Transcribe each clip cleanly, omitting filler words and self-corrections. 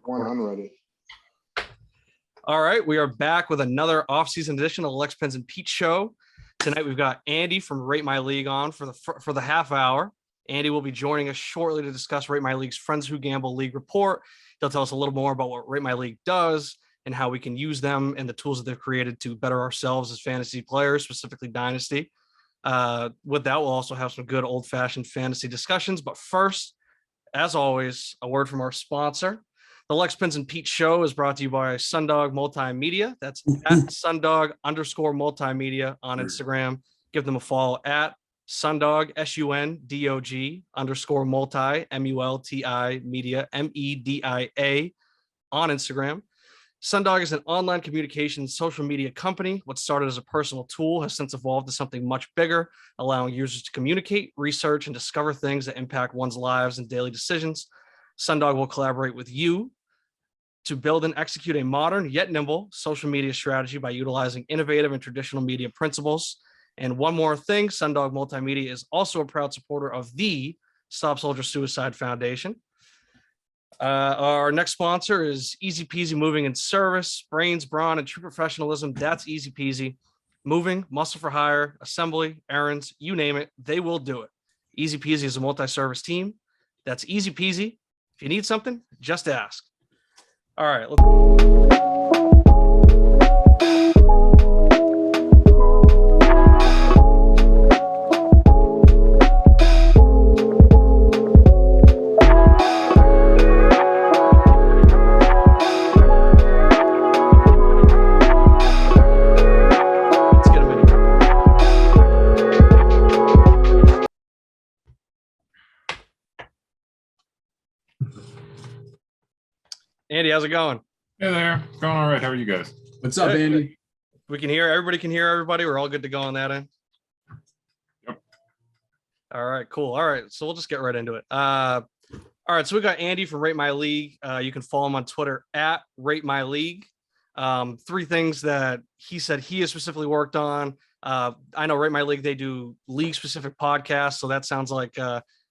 One, I'm ready. All right, we are back with another off-season edition of the Lex, Pinz, and Pete show. Tonight we've got Andy from Rate My League on for the half hour. Andy will be joining us shortly to discuss Rate My League's Friends Who Gamble League report. He'll tell us a little more about what Rate My League does and how we can use them and the tools that they've created to better ourselves as fantasy players, specifically Dynasty. With that, we'll also have some good old-fashioned fantasy discussions. But first, as always, a word from our sponsor. The Lex, Pinz, and Pete show is brought to you by Sundog Multimedia. That's at Sundog_multimedia on Instagram. Give them a follow at Sundog, SUNDOG _multi, MULTI media, MEDIA on Instagram. Sundog is an online communication social media company. What started as a personal tool has since evolved to something much bigger, allowing users to communicate, research, and discover things that impact one's lives and daily decisions. Sundog will collaborate with you to build and execute a modern yet nimble social media strategy by utilizing innovative and traditional media principles. And one more thing, Sundog Multimedia is also a proud supporter of the Stop Soldier Suicide Foundation. Our next sponsor is Easy Peasy Moving and Service. Brains, brawn, and true professionalism. That's Easy Peasy. Moving, muscle for hire, assembly, errands, you name it, they will do it. Easy Peasy is a multi-service team. That's Easy Peasy. If you need something, just ask. All right. Andy, how's it going? Hey there. It's going all right. How are you guys? What's up, Andy? We can hear everybody. Can hear everybody. We're all good to go on that end. Yep. All right, cool. All right, so we'll just get right into it. All right, so we got Andy from Rate My League. You can follow him on Twitter at Rate My League. Three things that he said he has specifically worked on. I know Rate My League, they do league-specific podcasts, so that sounds like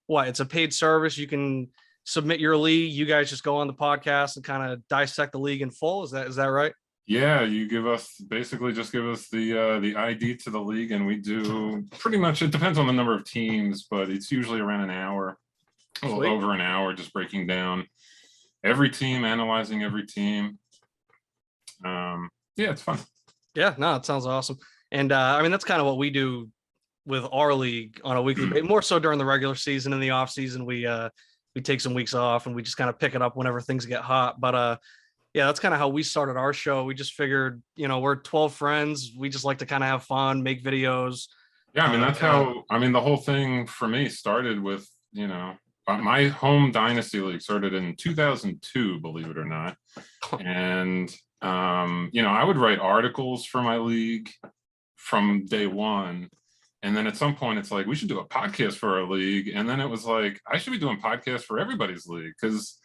it's a paid service. You can submit your league. You guys just go on the podcast and kind of dissect the league in full. Is that right? Yeah, you give us the ID to the league, and we do pretty much. It depends on the number of teams, but it's usually around an hour, a little over an hour, just breaking down every team, analyzing every team. Yeah, it's fun. Yeah, no, it sounds awesome. And I mean, that's kind of what we do with our league on a weekly basis. More so during the regular season. In the off season, we take some weeks off and we just kind of pick it up whenever things get hot. But yeah, that's kind of how we started our show. We just figured, we're 12 friends. We just like to kind of have fun, make videos. Yeah, I mean, that's how, the whole thing for me started with, my home Dynasty League started in 2002, believe it or not. And, I would write articles for my league from day one. And then at some point, it's like, we should do a podcast for our league. And then it was like, I should be doing podcasts for everybody's league, because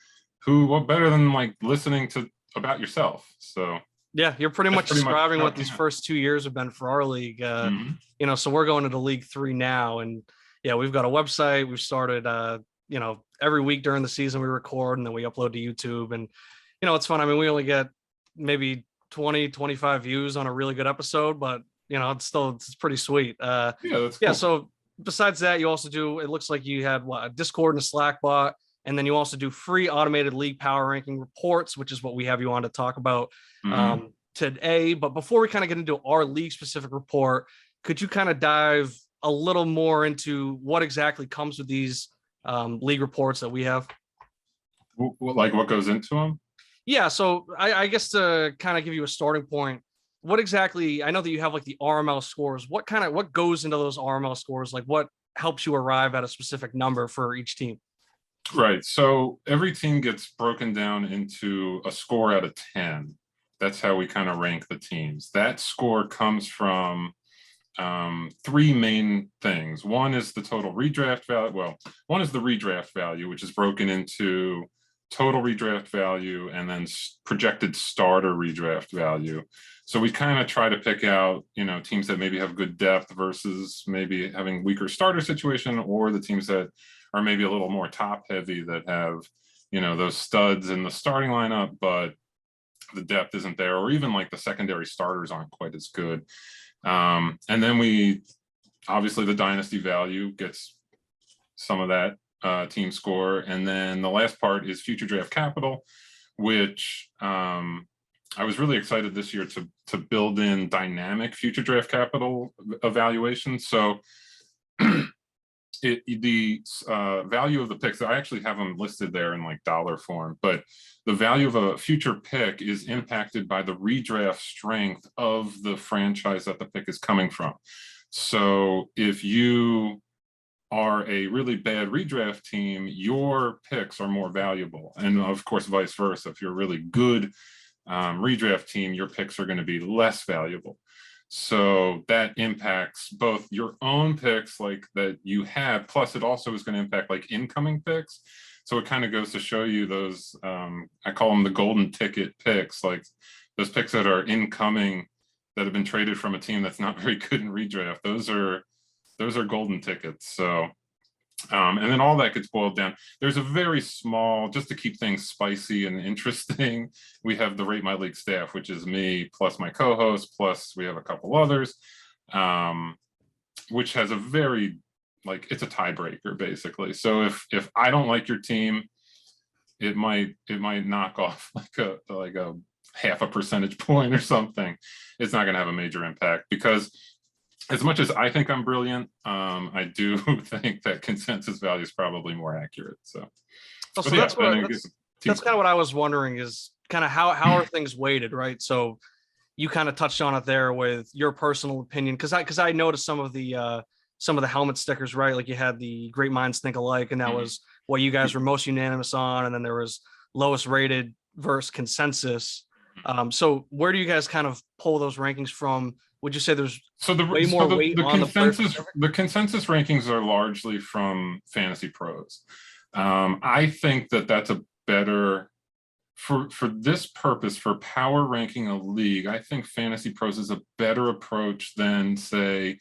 what better than like listening to about yourself? So yeah, you're pretty much describing what these first 2 years have been for our league. So we're going into League 3 now. And yeah, we've got a website. We've started, every week during the season we record and then we upload to YouTube. And, it's fun. I mean, we only get maybe 20, 25 views on a really good episode, but it's pretty sweet. That's cool. So besides that, you also do, it looks like you had a Discord and a Slack bot, and then you also do free automated league power ranking reports, which is what we have you on to talk about today. But before we kind of get into our league specific report, could you kind of dive a little more into what exactly comes with these league reports that we have? Like what goes into them? Yeah. So I guess to kind of give you a starting point, what exactly, I know that you have like the RML scores. What goes into those RML scores? Like what helps you arrive at a specific number for each team? Right. So every team gets broken down into a score out of 10. That's how we kind of rank the teams. That score comes from three main things. One is the total redraft value. Well, one is the redraft value, which is broken into total redraft value and then projected starter redraft value. So we kind of try to pick out, teams that maybe have good depth versus maybe having weaker starter situation, or the teams that are maybe a little more top heavy that have, those studs in the starting lineup, but the depth isn't there, or even like the secondary starters aren't quite as good. And then obviously the dynasty value gets some of that team score. And then the last part is future draft capital, which I was really excited this year to build in dynamic future draft capital evaluation. So the value of the picks, I actually have them listed there in like dollar form, but the value of a future pick is impacted by the redraft strength of the franchise that the pick is coming from. So if you are a really bad redraft team, your picks are more valuable. And of course, vice versa. If you're a really good redraft team, your picks are going to be less valuable. So that impacts both your own picks like that you have, plus it also is going to impact like incoming picks. So it kind of goes to show you those, I call them the golden ticket picks, like those picks that are incoming that have been traded from a team that's not very good in redraft. Those are golden tickets. So, and then all that gets boiled down. There's a very small, just to keep things spicy and interesting, we have the Rate My League staff, which is me plus my co-host, plus we have a couple others, which has a very, like, it's a tiebreaker basically. So if I don't like your team, it might knock off like a half a percentage point or something. It's not going to have a major impact, because as much as I think I'm brilliant, I do think that consensus value is probably more accurate. So, So that's kind of what I was wondering, is kind of how are things weighted, right? So you kind of touched on it there with your personal opinion, because I noticed some of the helmet stickers, right? Like you had the Great Minds Think Alike, and that was what you guys were most unanimous on, and then there was lowest rated versus consensus. So where do you guys kind of pull those rankings from? Would you say there's way more weight on the consensus rankings are largely from Fantasy Pros. I think that's a better for this purpose, for power ranking a league. I think Fantasy Pros is a better approach than, say,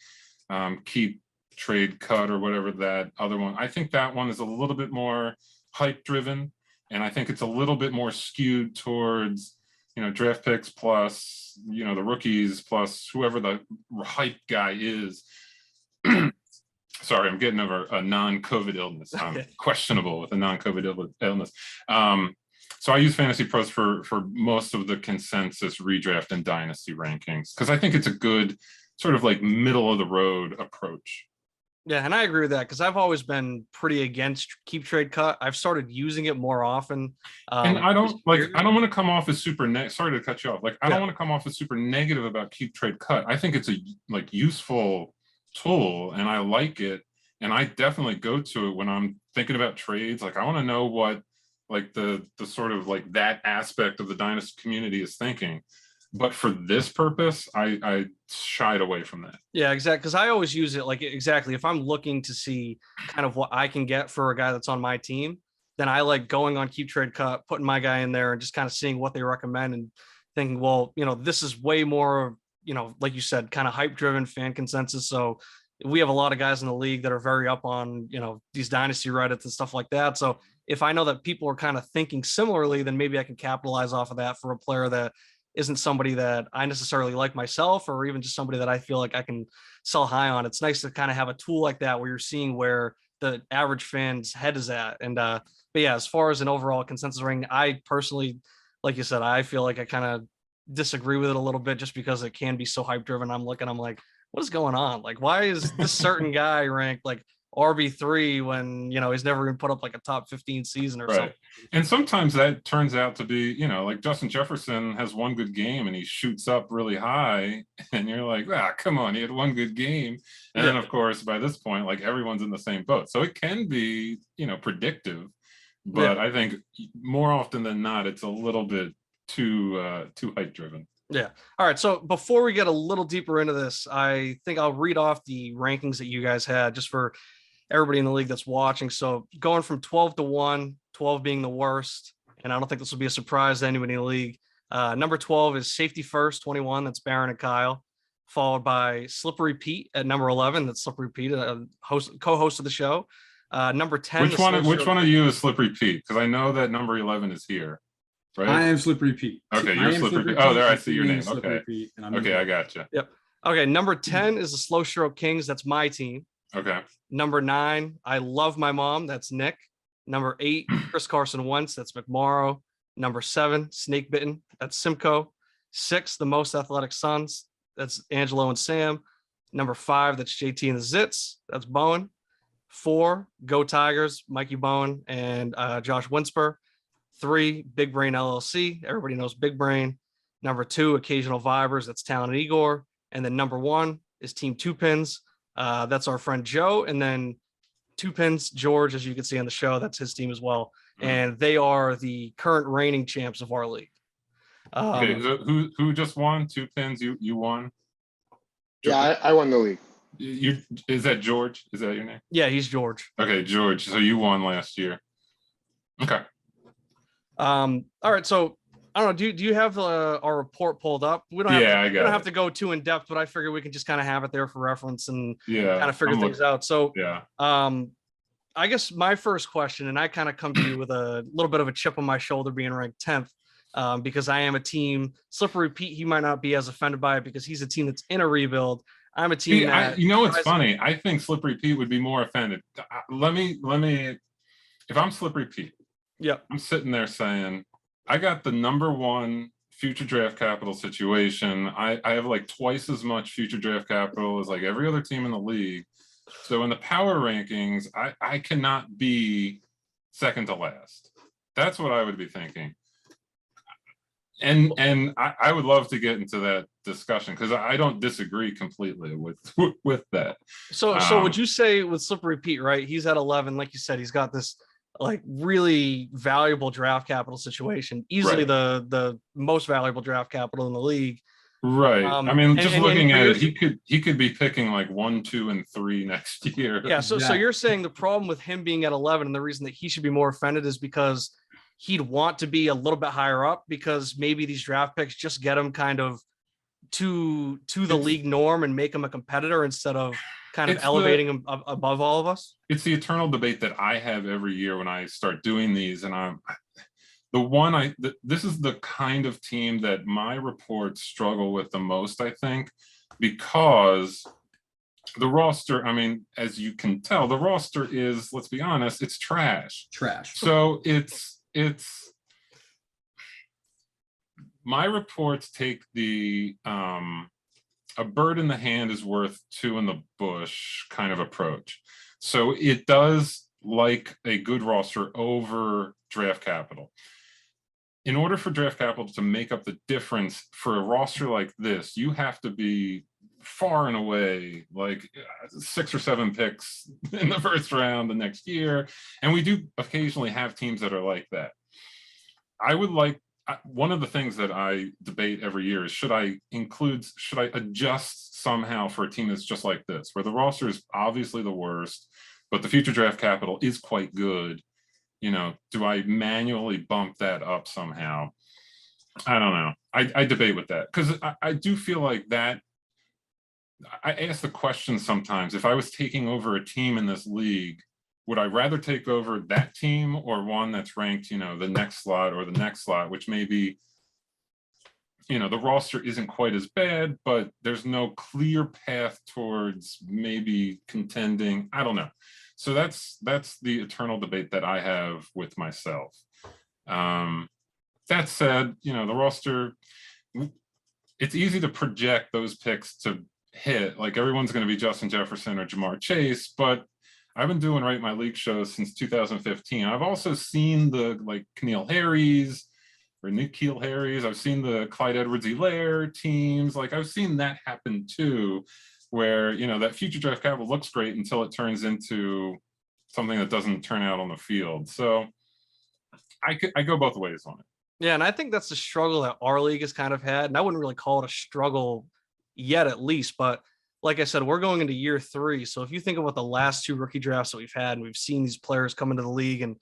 Keep Trade Cut or whatever that other one. I think that one is a little bit more hype driven, and I think it's a little bit more skewed towards draft picks plus, the rookies plus whoever the hype guy is. Sorry, I'm getting over a non-COVID illness. I'm questionable with a non-COVID illness. So I use Fantasy Pros for most of the consensus redraft and dynasty rankings, because I think it's a good sort of like middle of the road approach. Yeah, and I agree with that, because I've always been pretty against Keep Trade Cut. I've started using it more often. And I don't want to come off as super sorry to cut you off. Like, I don't want to come off as super negative about Keep Trade Cut. I think it's a useful tool, and I like it. And I definitely go to it when I'm thinking about trades. Like, I want to know what like the sort of like that aspect of the dynasty community is thinking. But for this purpose, I shied away from that. Yeah, exactly. Because I always use it like exactly if I'm looking to see kind of what I can get for a guy that's on my team, then I like going on Keep Trade Cut, putting my guy in there and just kind of seeing what they recommend and thinking, well, this is way more, like you said, kind of hype driven fan consensus. So we have a lot of guys in the league that are very up on, these dynasty Reddits and stuff like that. So if I know that people are kind of thinking similarly, then maybe I can capitalize off of that for a player that isn't somebody that I necessarily like myself, or even just somebody that I feel like I can sell high on. It's nice to kind of have a tool like that where you're seeing where the average fan's head is at. And but yeah, as far as an overall consensus rating, I personally, like you said, I feel like I kind of disagree with it a little bit, just because it can be so hype driven. I'm like, what is going on? Like, why is this certain guy ranked like RB3 when he's never even put up like a top 15 season or something? And sometimes that turns out to be, like Justin Jefferson has one good game and he shoots up really high, and you're like, come on, he had one good game. And then of course by this point, like, everyone's in the same boat. So it can be, predictive, but I think more often than not, it's a little bit too hype driven. Yeah. All right. So before we get a little deeper into this, I think I'll read off the rankings that you guys had just for everybody in the league that's watching. So going from 12 to 1, 12 being the worst, and I don't think this will be a surprise to anybody in the league. Number 12 is Safety First, 21. That's Baron and Kyle, followed by Slippery Pete at number 11. That's Slippery Pete, co-host of the show. Number 10. Which one of you is Slippery Pete? Because I know that number 11 is here, right? I am Slippery Pete. Okay, you're Slippery Pete. Oh, there, I see your name. Slippery Okay. Pete, and I'm Okay, I gotcha. Yep. Okay, number 10 is the Slow Stroke Kings. That's my team. Okay. Number 9, I Love My Mom. That's Nick. Number 8, Chris Carson Wentz. That's McMorrow. Number 7, Snake Bitten. That's Simcoe. 6, The Most Athletic Sons. That's Angelo and Sam. Number 5, that's JT and the Zits. That's Bowen. 4, Go Tigers. Mikey Bowen and Josh Winsper. 3, Big Brain LLC. Everybody knows Big Brain. Number 2, Occasional Vibers. That's Talented Igor. And then number 1 is Team Two Pins. That's our friend Joe. And then Two Pins, George, as you can see on the show, that's his team as well. And they are the current reigning champs of our league. Okay, so who just won? Two Pins, you won? Yeah, I won the league. Is that George? Is that your name? Yeah, he's George. Okay, George. So you won last year. Okay. All right. So I don't know. Do you have our report pulled up? We don't have to go too in depth, but I figure we can just kind of have it there for reference and kind of figure things out. So I guess my first question, and I kind of come to you with a little bit of a chip on my shoulder being ranked 10th. Because I am a team. Slippery Pete, he might not be as offended by it because he's a team that's in a rebuild. I'm a team it's funny. I think Slippery Pete would be more offended. Let me. If I'm Slippery Pete, I'm sitting there saying, I got the number 1 future draft capital situation. I have like twice as much future draft capital as like every other team in the league. So in the power rankings, I cannot be second to last. That's what I would be thinking. And I would love to get into that discussion because I don't disagree completely with that. So would you say with Slippery Pete, right? He's at 11, like you said, he's got this like really valuable draft capital situation, easily the most valuable draft capital in the league. Right. I mean, just looking at it, he could be picking like 1, 2, and 3 next year. Yeah. So you're saying the problem with him being at 11 and the reason that he should be more offended is because he'd want to be a little bit higher up because maybe these draft picks just get him kind of to the league norm and make him a competitor instead of kind of elevating him above all of us. It's the eternal debate that I have every year when I start doing these. And this is the kind of team that my reports struggle with the most, I think, because the roster, I mean, as you can tell, the roster is, let's be honest, it's trash. So it's my reports take the a bird in the hand is worth 2 in the bush kind of approach. So it does like a good roster over draft capital. In order for draft capital to make up the difference for a roster like this, you have to be far and away like 6 or 7 picks in the first round the next year. And we do occasionally have teams that are like that. One of the things that I debate every year is should I adjust somehow for a team that's just like this, where the roster is obviously the worst, but the future draft capital is quite good. You know, do I manually bump that up somehow? I don't know. I debate with that because I do feel like that. I ask the question sometimes, if I was taking over a team in this league, would I rather take over that team or one that's ranked, the next slot or the next slot, which maybe, the roster isn't quite as bad, but there's no clear path towards maybe contending. I don't know. So that's the eternal debate that I have with myself. That said, the roster, it's easy to project those picks to hit. Like everyone's going to be Justin Jefferson or Jamar Chase, but I've been doing my league shows since 2015. I've also seen the N'Keal Harry's or N'Keal Harry's. I've seen the Clyde Edwards-Helaire teams. Like I've seen that happen too, where, that future draft capital looks great until it turns into something that doesn't turn out on the field. So I go both ways on it. Yeah. And I think that's the struggle that our league has kind of had. And I wouldn't really call it a struggle yet, at least, but like I said, we're going into year 3. So if you think about the last 2 rookie drafts that we've had, and we've seen these players come into the league and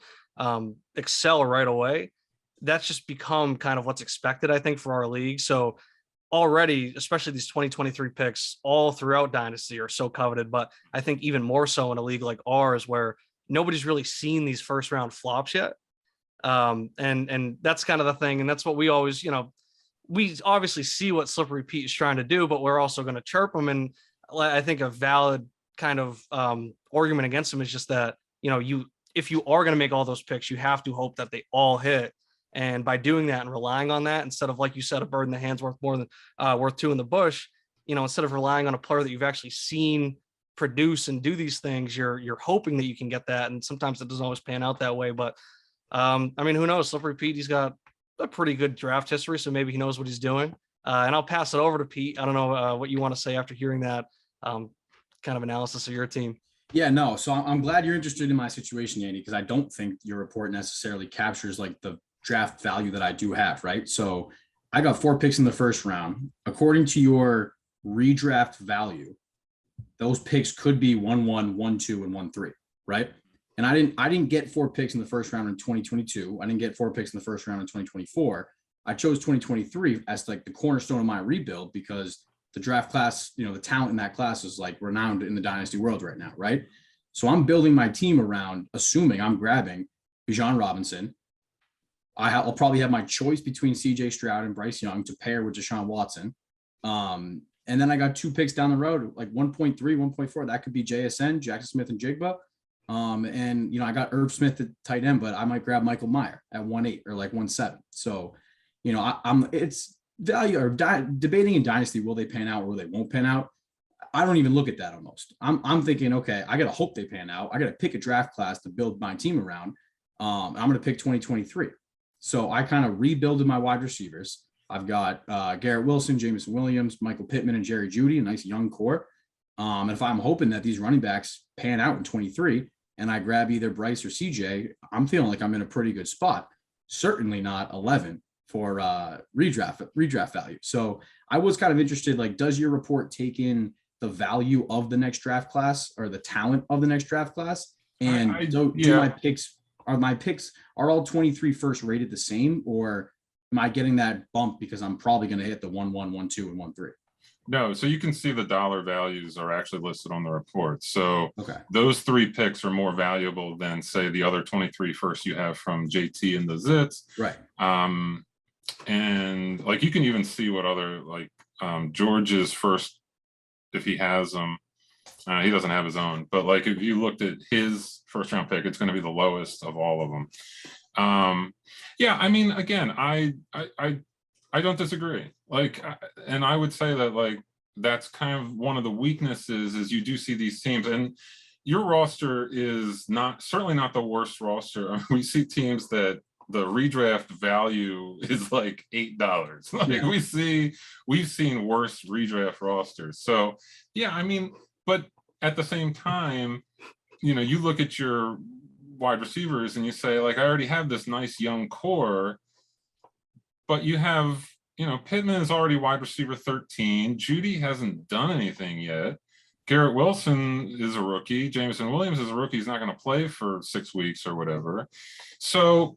excel right away, that's just become kind of what's expected, I think, for our league. So already, especially these 2023 picks all throughout Dynasty are so coveted, but I think even more so in a league like ours, where nobody's really seen these first round flops yet. And that's kind of the thing. And that's what we always, we obviously see what Slippery Pete is trying to do, but we're also going to chirp him. And I think a valid kind of argument against him is just that, if you are going to make all those picks, you have to hope that they all hit. And by doing that and relying on that, instead of, like you said, a bird in the hand's worth more than worth two in the bush, instead of relying on a player that you've actually seen produce and do these things, you're hoping that you can get that. And sometimes it doesn't always pan out that way. But who knows? Slippery Pete, he's got a pretty good draft history, so maybe he knows what he's doing. And I'll pass it over to Pete. I don't know what you want to say after hearing that kind of analysis of your team. Yeah, no. So I'm glad you're interested in my situation, Andy, because I don't think your report necessarily captures like the draft value that I do have, right? So I got 4 picks in the first round. According to your redraft value, those picks could be 1-1, 1-2, and 1-3, right? And I didn't get 4 picks in the first round in 2022. I didn't get 4 picks in the first round in 2024. I chose 2023 as like the cornerstone of my rebuild because the draft class, the talent in that class is like renowned in the dynasty world right now, right? So I'm building my team around assuming I'm grabbing Bijan Robinson. I'll probably have my choice between CJ Stroud and Bryce Young to pair with Deshaun Watson. And then I got 2 picks down the road, like 1.3, 1.4. That could be JSN, Jackson Smith and Jigba. And I got Irv Smith at tight end, but I might grab Michael Meyer at 1.8 or like 1.7. So, it's value or debating in dynasty. Will they pan out or will they won't pan out? I don't even look at that almost. I'm thinking, okay, I got to hope they pan out. I got to pick a draft class to build my team around. I'm going to pick 2023. So I kind of rebuilded my wide receivers. I've got Garrett Wilson, Jameson Williams, Michael Pittman, and Jerry Jeudy, a nice young core. And if I'm hoping that these running backs pan out in 23 and I grab either Bryce or CJ, I'm feeling like I'm in a pretty good spot. Certainly not 11 for redraft value. So I was kind of interested, like, does your report take in the value of the next draft class or the talent of the next draft class? And do my picks are all 23 first rated the same, or am I getting that bump because I'm probably going to hit the 1-1, 1-2, and 1-3? No, so you can see the dollar values are actually listed on the report. So Okay. Those 3 picks are more valuable than, say, the other 23 first you have from JT and the Zits. Right. And like you can even see what other George's first, if he has them, he doesn't have his own, but like if you looked at his first round pick, it's going to be the lowest of all of them. Again, I don't disagree. And I would say that that's kind of one of the weaknesses is you do see these teams, and your roster is certainly not the worst roster. We see teams that the redraft value is like $8. We've seen worse redraft rosters. So but at the same time, you look at your wide receivers and you say, I already have this nice young core, but you have, Pittman is already wide receiver 13. Jeudy hasn't done anything yet. Garrett Wilson is a rookie. Jameson Williams is a rookie. He's not going to play for 6 weeks or whatever. So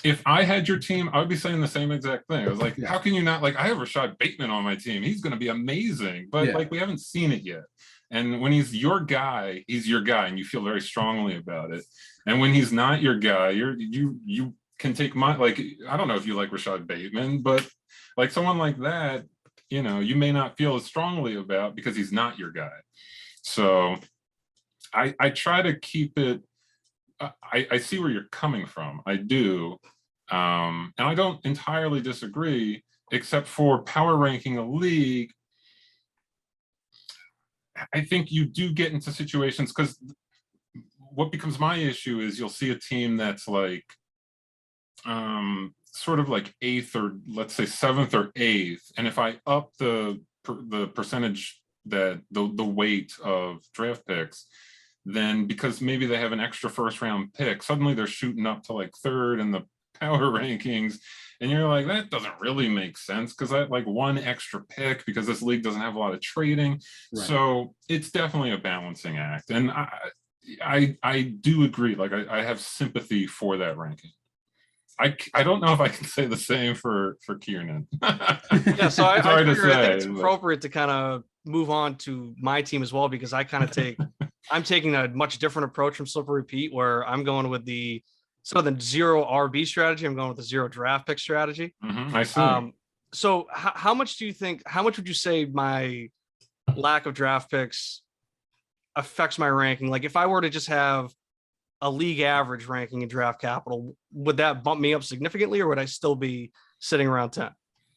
if I had your team, I would be saying the same exact thing. I was like, how can you not? I have Rashad Bateman on my team. He's going to be amazing. But we haven't seen it yet. And when he's your guy, and you feel very strongly about it. And when he's not your guy, you can take my, I don't know if you like Rashad Bateman, but someone like that, you may not feel as strongly about because he's not your guy. So I try to keep it. I see where you're coming from. I do. And I don't entirely disagree, except for power ranking a league. I think you do get into situations because what becomes my issue is you'll see a team that's sort of 8th or let's say 7th or 8th. And if I up the percentage that the weight of draft picks, then because maybe they have an extra first round pick, suddenly they're shooting up to 3rd in the power rankings. And you're like, that doesn't really make sense because I have one extra pick because this league doesn't have a lot of trading. Right. So it's definitely a balancing act. And I do agree. I have sympathy for that ranking. I don't know if I can say the same for Kiernan. Yeah, so I think it's appropriate to kind of move on to my team as well, because I kind of take I'm taking a much different approach from Slippery Pete, where I'm going with the zero RB strategy. I'm going with the zero draft pick strategy. I see. So how much do you think? How much would you say my lack of draft picks affects my ranking? Like if I were to just have a league average ranking in draft capital, would that bump me up significantly, or would I still be sitting around 10?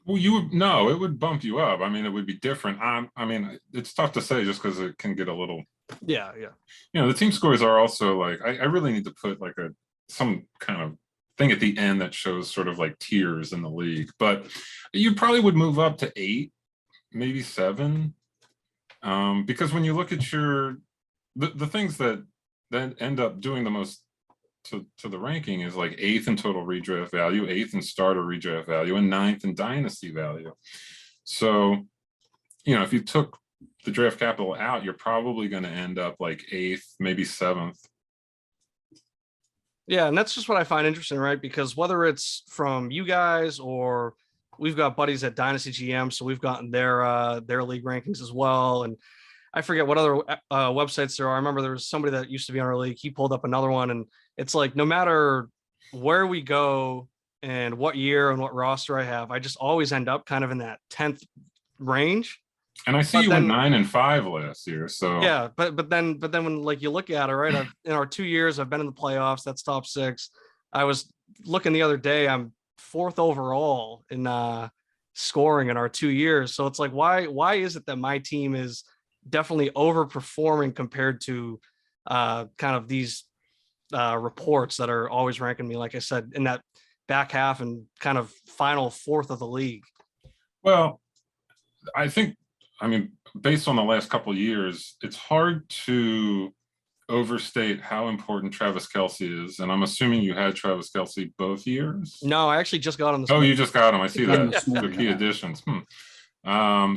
Well, you would no, it would bump you up. I mean, it would be different. I mean, it's tough to say just because it can get a little. Yeah. The team scores are also like I really need to put like some kind of thing at the end that shows sort of like tiers in the league. But you probably would move up to 8, maybe 7, because when you look at the things that end up doing the most to the ranking is like 8th in total redraft value, 8th in starter redraft value, and 9th in dynasty value. So, if you took the draft capital out, you're probably going to end up like 8th, maybe 7th. Yeah, and that's just what I find interesting, right? Because whether it's from you guys or we've got buddies at Dynasty GM, so we've gotten their league rankings as well. And I forget what other websites there are. I remember there was somebody that used to be on our league. He pulled up another one, and it's like no matter where we go and what year and what roster I have, I just always end up kind of in that 10th range. And I see you went 9 and 5 last year. So yeah, but then when like you look at it, right? In our 2 years, I've been in the playoffs. That's top 6. I was looking the other day. I'm 4th overall in scoring in our 2 years. So it's like, why is it that my team is definitely overperforming compared to kind of these reports that are always ranking me, like I said, in that back half and kind of final 4th of the league? Well, I mean, based on the last couple of years, it's hard to overstate how important Travis Kelce is. And I'm assuming you had Travis Kelce both years. No, I actually just got him. You just got him. I see that. The key additions.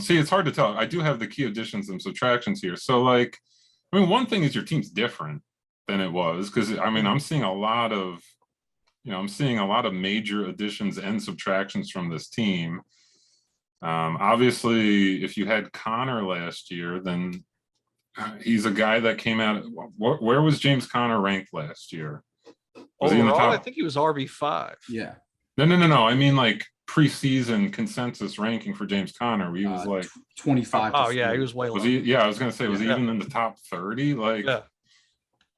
See, it's hard to tell. I do have the key additions and subtractions here. So like, I mean, one thing is your team's different than it was. Cause I mean, I'm seeing a lot of major additions and subtractions from this team. Obviously, if you had Connor last year, then he's a guy that came out. Where was James Conner ranked last year? Was overall, he in the top? I think he was RB5. Yeah. No. I mean, like preseason consensus ranking for James Conner. He was like 25. Oh yeah, he was way low. Was he? Yeah, I was gonna say, was he even in the top 30? Like, yeah.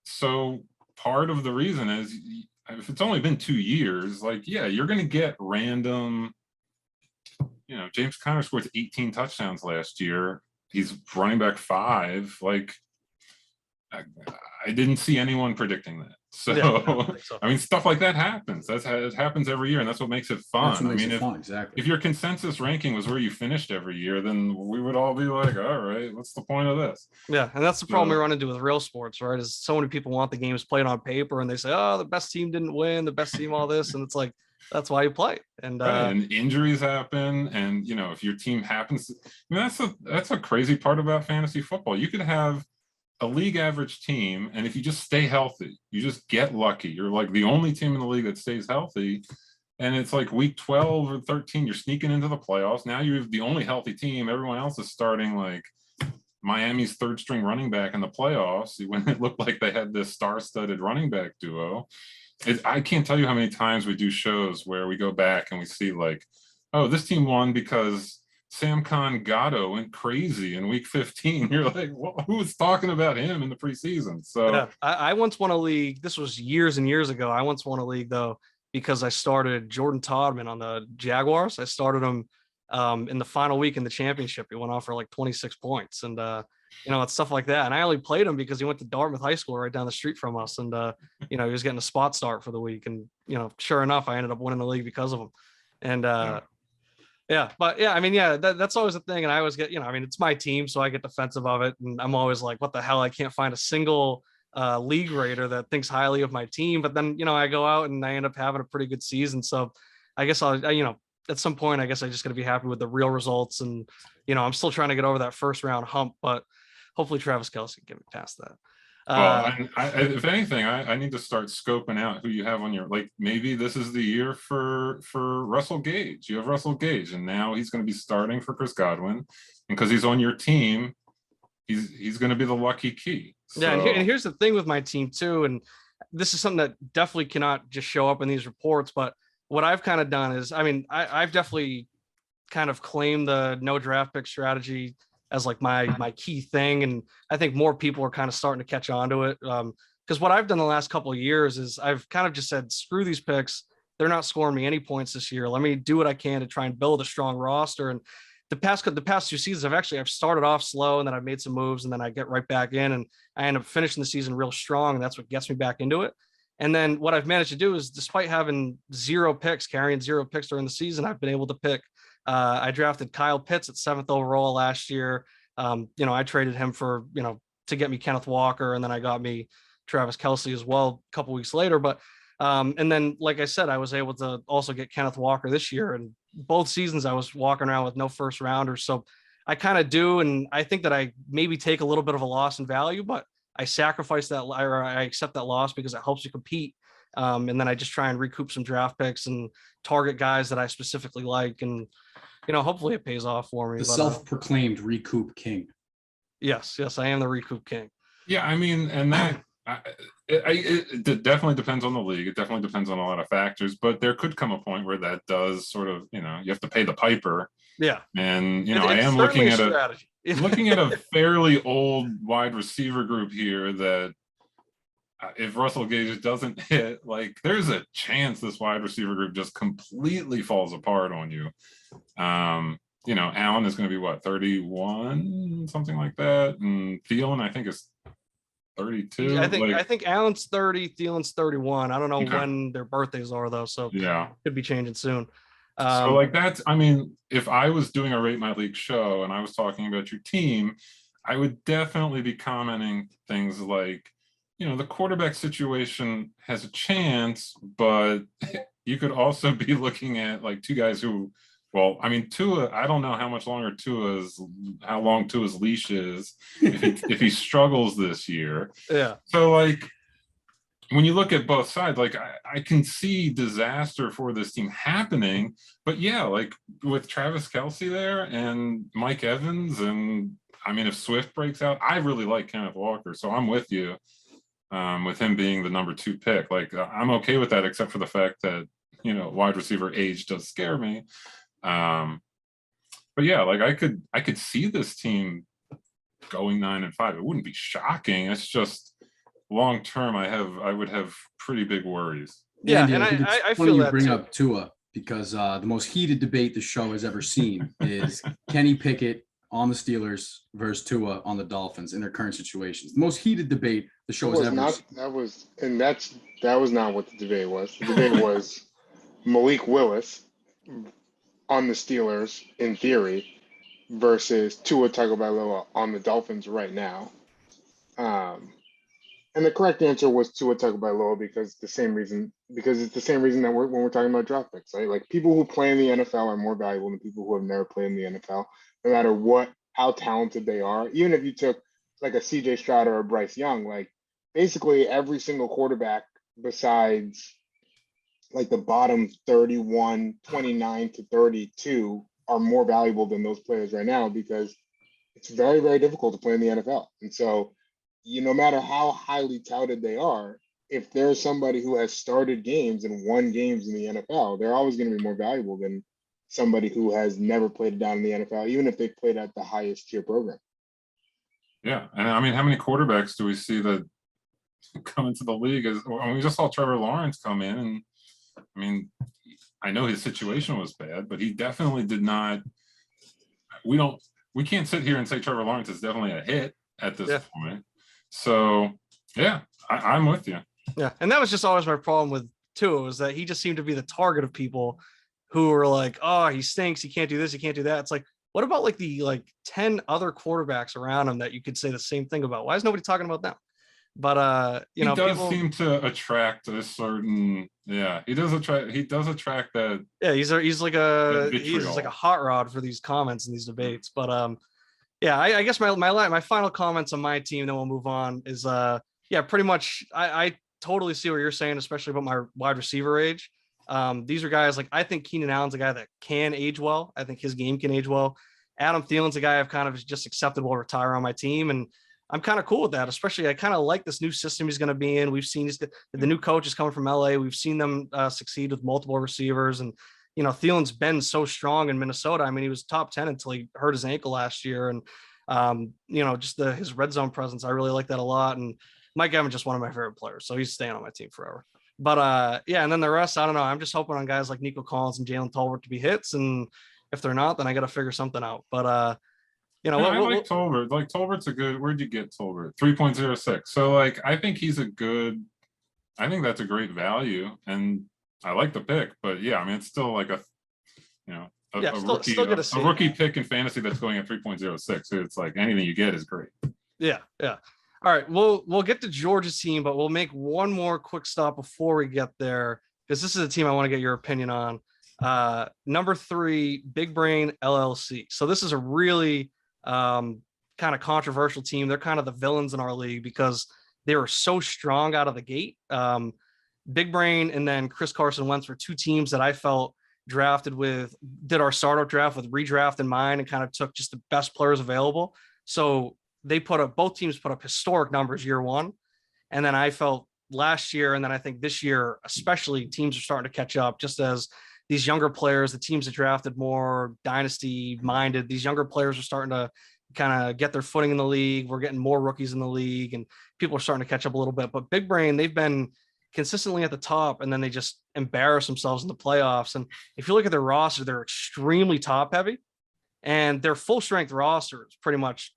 So part of the reason is if it's only been 2 years, like, yeah, you're gonna get random. James Conner scored 18 touchdowns last year. He's running back 5. Like, I didn't see anyone predicting that. So, So. I mean, stuff like that happens. It happens every year, and that's what makes it fun. Exactly. If your consensus ranking was where you finished every year, then we would all be like, all right, what's the point of this? Yeah, and that's the problem we run into with real sports, right? Is so many people want the games played on paper, and they say, oh, the best team didn't win, the best team, all this, and it's like, that's why you play. And and injuries happen, and if your team happens to, I mean, that's a crazy part about fantasy football. You could have a league average team, and if you just stay healthy, you just get lucky. You're like the only team in the league that stays healthy, and it's like week 12 or 13, you're sneaking into the playoffs. Now you're the only healthy team. Everyone else is starting like Miami's 3rd string running back in the playoffs when it looked like they had this star-studded running back duo. I can't tell you how many times we do shows where we go back and we see like, oh, this team won because Samcon Gatto went crazy in week 15. You're like, well, who was talking about him in the preseason? So yeah, I once won a league. This was years and years ago. I once won a league though, because I started Jordan Todman on the Jaguars. I started him in the final week in the championship. He went off for like 26 points. And it's stuff like that. And I only played him because he went to Dartmouth High School right down the street from us. And, he was getting a spot start for the week. And, sure enough, I ended up winning the league because of him. And, that's always the thing. And I always get, it's my team, so I get defensive of it. And I'm always like, what the hell? I can't find a single league rater that thinks highly of my team. But then, I go out and I end up having a pretty good season. So I guess at some point, I guess I just got to be happy with the real results. And, I'm still trying to get over that first round hump, but hopefully Travis Kelce can get me past that. Well, if anything, I need to start scoping out who you have on your, like, maybe this is the year for Russell Gage. You have Russell Gage, and now he's going to be starting for Chris Godwin. And because he's on your team, he's going to be the lucky key. Yeah, and, So- and here's the thing with my team too, and this is something that definitely cannot just show up in these reports. But what I've kind of done is, I mean, I've definitely kind of claimed the no draft pick strategy as like my key thing, and I think more people are kind of starting to catch on to it. Because what I've done the last couple of years is I've kind of just said, screw these picks. They're not scoring me any points this year. Let me do what I can to try and build a strong roster. And the past 2 seasons, I've started off slow, and then I've made some moves, and then I get right back in, and I end up finishing the season real strong, and that's what gets me back into it. And then what I've managed to do is, despite having carrying 0 picks during the season, I've been able to pick. I drafted Kyle Pitts at 7th overall last year. I traded him for, to get me Kenneth Walker, and then I got me Travis Kelce as well a couple weeks later. But and then, like I said, I was able to also get Kenneth Walker this year, and both seasons I was walking around with no first rounders. So I kind of do, and I think that I maybe take a little bit of a loss in value, but I sacrifice that, or I accept that loss because it helps you compete. And then I just try and recoup some draft picks and target guys that I specifically like, and hopefully it pays off for me. The But, self-proclaimed recoup king. yes, I am the recoup king. Yeah, I mean, and that it definitely depends on the league. It definitely depends on a lot of factors, but there could come a point where that does sort of, you have to pay the piper. Yeah, And I am looking looking at strategy. looking at a fairly old wide receiver group here that if Russell Gage doesn't hit, like there's a chance this wide receiver group just completely falls apart on you. Allen is going to be what, 31, something like that, and Thielen I think is 32. I think Allen's 30, Thielen's 31. I don't know Okay. when their birthdays are though, so Yeah. could be changing soon. So like that's, I mean, if I was doing a Rate My League show and I was talking about your team, I would definitely be commenting things like, the quarterback situation has a chance, but you could also be looking at like 2 guys who, well, I mean, Tua, I don't know how long Tua's leash is if he struggles this year. Yeah. So like, when you look at both sides, like I can see disaster for this team happening, but yeah, like with Travis Kelce there and Mike Evans, and I mean, if Swift breaks out, I really like Kenneth Walker, so I'm with you with him being the number 2 pick. Like I'm okay with that, except for the fact that wide receiver age does scare me. But yeah, like I could see this team going 9-5. It wouldn't be shocking. It's just long term, I would have pretty big worries. Yeah, Andy, and think it's I funny feel you that bring too. up Tua because the most heated debate the show has ever seen is Kenny Pickett on the Steelers versus Tua on the Dolphins in their current situations. The most heated debate the show has ever seen. That was not what the debate was. The debate was Malik Willis on the Steelers in theory versus Tua Tagovailoa on the Dolphins right now. And the correct answer was Tua Tagovailoa because it's the same reason that when we're talking about draft picks, right? Like people who play in the NFL are more valuable than people who have never played in the NFL, no matter how talented they are. Even if you took like a CJ Stroud or a Bryce Young, like basically every single quarterback besides like the bottom 31, 29 to 32 are more valuable than those players right now because it's very, very difficult to play in the NFL. And so, no matter how highly touted they are, if there's somebody who has started games and won games in the NFL, they're always going to be more valuable than somebody who has never played down in the NFL, even if they played at the highest tier program. Yeah, and I mean, how many quarterbacks do we see that come into the league? We just saw Trevor Lawrence come in, and I mean, I know his situation was bad, but he definitely did not. We can't sit here and say Trevor Lawrence is definitely a hit at this point. So yeah, I'm with you. Yeah, and that was just always my problem with Tua, was that he just seemed to be the target of people who were like, "Oh, he stinks. He can't do this. He can't do that." It's like, what about like the 10 other quarterbacks around him that you could say the same thing about? Why is nobody talking about them? But He does people seem to attract a certain. Yeah, he does attract that. Yeah, he's like a vitriol. hot rod for these comments and these debates. But yeah, I guess my final comments on my team, then we'll move on, is pretty much I totally see what you're saying, especially about my wide receiver age. These are guys like, I think Keenan Allen's a guy that can age well. I think his game can age well. Adam Thielen's a guy I've kind of just accepted will retire on my team. And I'm kind of cool with that, especially I kind of like this new system he's going to be in. We've seen the new coach is coming from LA. We've seen them succeed with multiple receivers. And, Thielen's been so strong in Minnesota. I mean, he was top 10 until he hurt his ankle last year. And, just his red zone presence, I really like that a lot. And Mike Evans just one of my favorite players. So he's staying on my team forever. But and then the rest, I don't know. I'm just hoping on guys like Nico Collins and Jalen Tolbert to be hits. And if they're not, then I got to figure something out. But I like Tolbert. Like Tolbert's a good. Where'd you get Tolbert? 3.06. So I think he's a good. I think that's a great value, and I like the pick. But yeah, I mean, it's still like a rookie pick in fantasy that's going at 3.06. So it's like anything you get is great. Yeah. All right, we'll get to Georgia's team, but we'll make one more quick stop before we get there because this is a team I want to get your opinion on. Number 3, Big Brain LLC. So this is a really kind of controversial team. They're kind of the villains in our league because they were so strong out of the gate. Big Brain and then Chris Carson Wentz were 2 teams that I felt did our startup draft with redraft in mind and kind of took just the best players available. So both teams put up historic numbers year one. And then I felt last year, and then I think this year, especially, teams are starting to catch up just as these younger players, the teams that drafted more dynasty minded, these younger players are starting to kind of get their footing in the league. We're getting more rookies in the league and people are starting to catch up a little bit, but Big Brain, they've been consistently at the top and then they just embarrass themselves in the playoffs. And if you look at their roster, they're extremely top heavy and their full strength roster is pretty much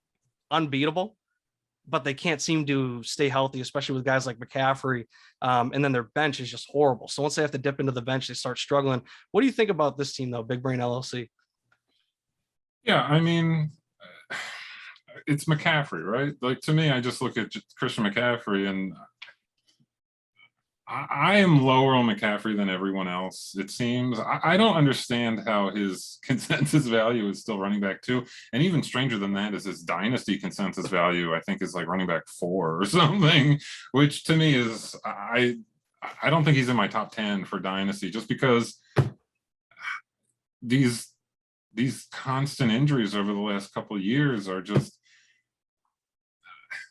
unbeatable, but they can't seem to stay healthy, especially with guys like McCaffrey. And then their bench is just horrible. So once they have to dip into the bench, they start struggling. What do you think about this team though, Big Brain LLC? Yeah, I mean, it's McCaffrey, right? Like to me, I just look at Christian McCaffrey and I am lower on McCaffrey than everyone else, it seems. I don't understand how his consensus value is still running back 2. And even stranger than that is his dynasty consensus value, I think, is like running back 4 or something, which to me is, I don't think he's in my top 10 for dynasty just because these constant injuries over the last couple of years are just,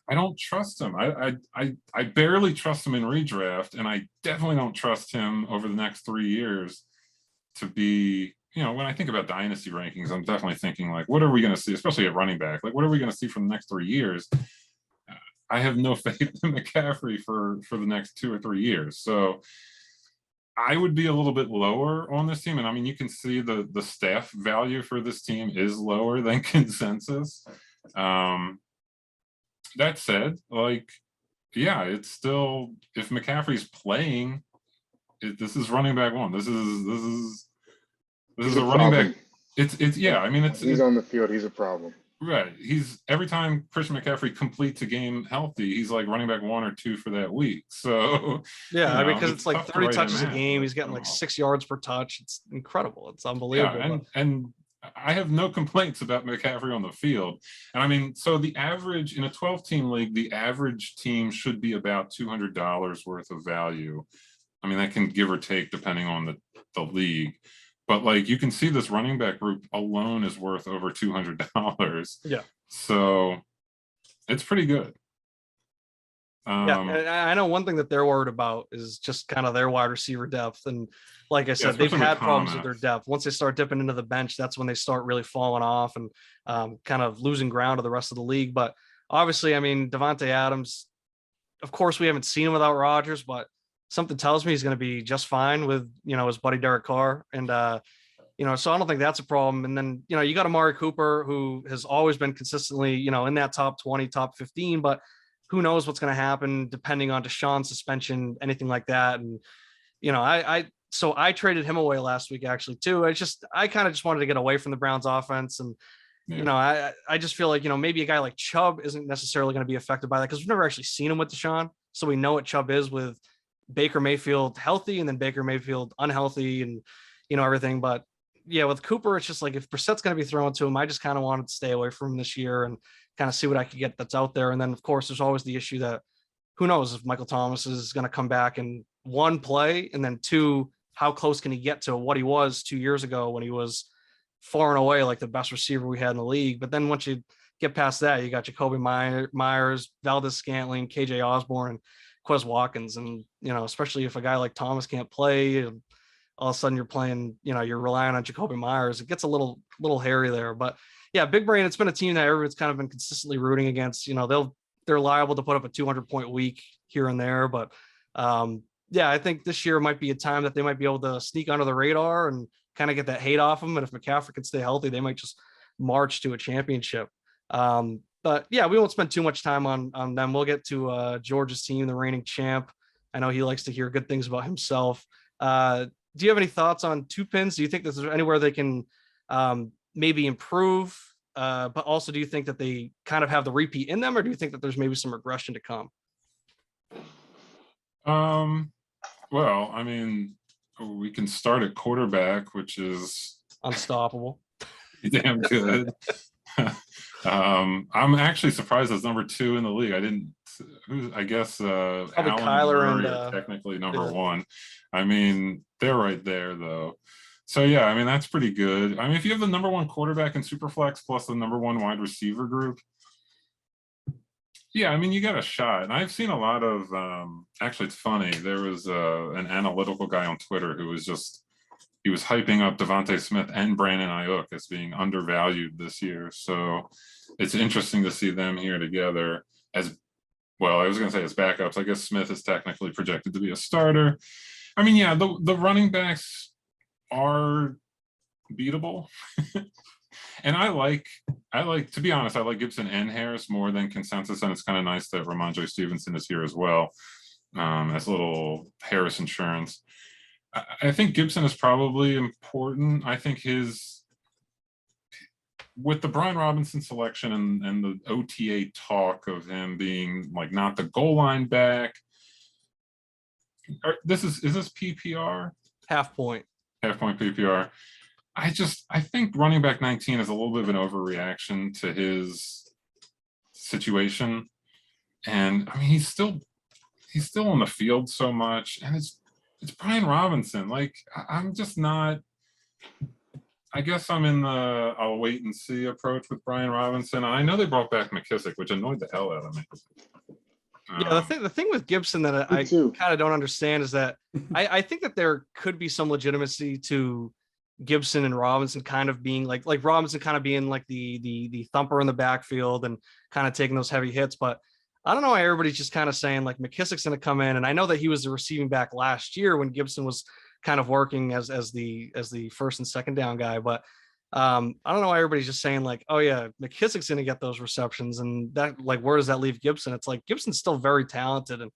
I don't trust him. I barely trust him in redraft, and I definitely don't trust him over the next 3 years to be, when I think about dynasty rankings, I'm definitely thinking like, what are we going to see, especially at running back? Like, what are we going to see from the next 3 years? I have no faith in McCaffrey for the next 2 or 3 years. So I would be a little bit lower on this team. And I mean, you can see the staff value for this team is lower than consensus. That said, like, yeah, it's still, if McCaffrey's playing, this is running back 1. This is a running back. It's yeah. I mean, he's on the field. He's a problem. Right. He's every time Christian McCaffrey completes a game healthy, he's like running back 1 or 2 for that week. So yeah, because it's like 30 touches a game. He's getting like 6 yards per touch. It's incredible. It's unbelievable. Yeah, and I have no complaints about McCaffrey on the field. And I mean, so the average in a 12-team league, the average team should be about $200 worth of value. I mean, that can give or take depending on the league. But like you can see this running back group alone is worth over $200. Yeah. So it's pretty good. Yeah, and I know one thing that they're worried about is just kind of their wide receiver depth. And like I said, they've had problems with their depth. Once they start dipping into the bench, that's when they start really falling off and kind of losing ground to the rest of the league. But obviously, I mean, Devontae Adams, of course, we haven't seen him without Rodgers, but something tells me he's going to be just fine with, his buddy Derek Carr. And, so I don't think that's a problem. And then, you got Amari Cooper, who has always been consistently, in that top 20, top 15, but who knows what's going to happen depending on Deshaun's suspension, anything like that. And, so I traded him away last week actually too. I kind of just wanted to get away from the Browns offense. And, I just feel like, maybe a guy like Chubb isn't necessarily going to be affected by that because we've never actually seen him with Deshaun. So we know what Chubb is with Baker Mayfield healthy and then Baker Mayfield unhealthy and, everything. But yeah, with Cooper, it's just like if Brissett's going to be thrown to him, I just kind of wanted to stay away from him this year and kind of see what I could get that's out there. And then of course, there's always the issue that who knows if Michael Thomas is going to come back and 1 play and then 2, how close can he get to what he was 2 years ago when he was far and away like the best receiver we had in the league. But then once you get past that, you got Jacoby Myers, Valdez Scantling, KJ Osborne, and Quez Watkins. And, especially if a guy like Thomas can't play, and all of a sudden you're playing, you're relying on Jacoby Myers, it gets a little hairy there. But yeah, Big Brain, it's been a team that everyone's kind of been consistently rooting against. They're liable to put up a 200-point week here and there. But yeah, I think this year might be a time that they might be able to sneak under the radar and kind of get that hate off them. And if McCaffrey can stay healthy, they might just march to a championship. But yeah, we won't spend too much time on them. We'll get to George's team, the reigning champ. I know he likes to hear good things about himself. Do you have any thoughts on two Pinz? Do you think there's anywhere they can maybe improve? But also, do you think that they kind of have the repeat in them, or do you think that there's maybe some regression to come? Well, I mean, we can start at quarterback, which is unstoppable. Damn good. I'm actually surprised as number 2 in the league. I guess Allen Kyler and Murray and are technically number 1. I mean, they're right there though. So yeah, I mean, that's pretty good. I mean, if you have the number 1 quarterback in Superflex plus the number 1 wide receiver group, yeah, I mean, you got a shot. And I've seen a lot of, actually, it's funny. There was an analytical guy on Twitter who was he was hyping up Devontae Smith and Brandon Ayuk as being undervalued this year. So it's interesting to see them here together as, well, I was going to say as backups. I guess Smith is technically projected to be a starter. I mean, yeah, the running backs are beatable. And I like, to be honest, I like Gibson and Harris more than consensus. And it's kind of nice that Ramondre Stevenson is here as well, as a little Harris insurance. I think Gibson is probably important. I think with the Brian Robinson selection and the OTA talk of him being like not the goal line back. Is this PPR? Half point PPR. I think running back 19 is a little bit of an overreaction to his situation. And I mean, he's still on the field so much, and it's Brian Robinson. Like, I'm just not, I guess I'm in the I'll wait and see approach with Brian Robinson. I know they brought back McKissick, which annoyed the hell out of me. Yeah, the thing with Gibson that I kind of don't understand is that I think that there could be some legitimacy to Gibson and Robinson kind of being like Robinson kind of being like the thumper in the backfield and kind of taking those heavy hits. But I don't know why everybody's just kind of saying like McKissick's going to come in. And I know that he was the receiving back last year when Gibson was kind of working as the first and second down guy. But I don't know why everybody's just saying like, oh yeah, McKissick's going to get those receptions, and that, like, where does that leave Gibson? It's like Gibson's still very talented, and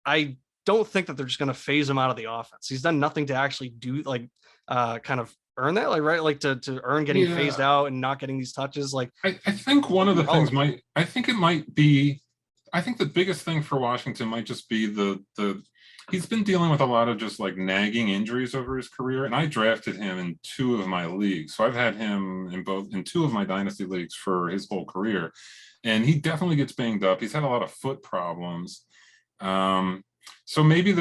I don't think that they're just going to phase him out of the offense. He's done nothing to actually do like kind of earn that, like, right, like to earn getting phased out and not getting these touches. Like, I think one of the things I think the biggest thing for Washington might just be the he's been dealing with a lot of just like nagging injuries over his career, and I drafted him in 2 of my leagues, so I've had him in 2 of my dynasty leagues for his whole career, and he definitely gets banged up. He's had a lot of foot problems. So maybe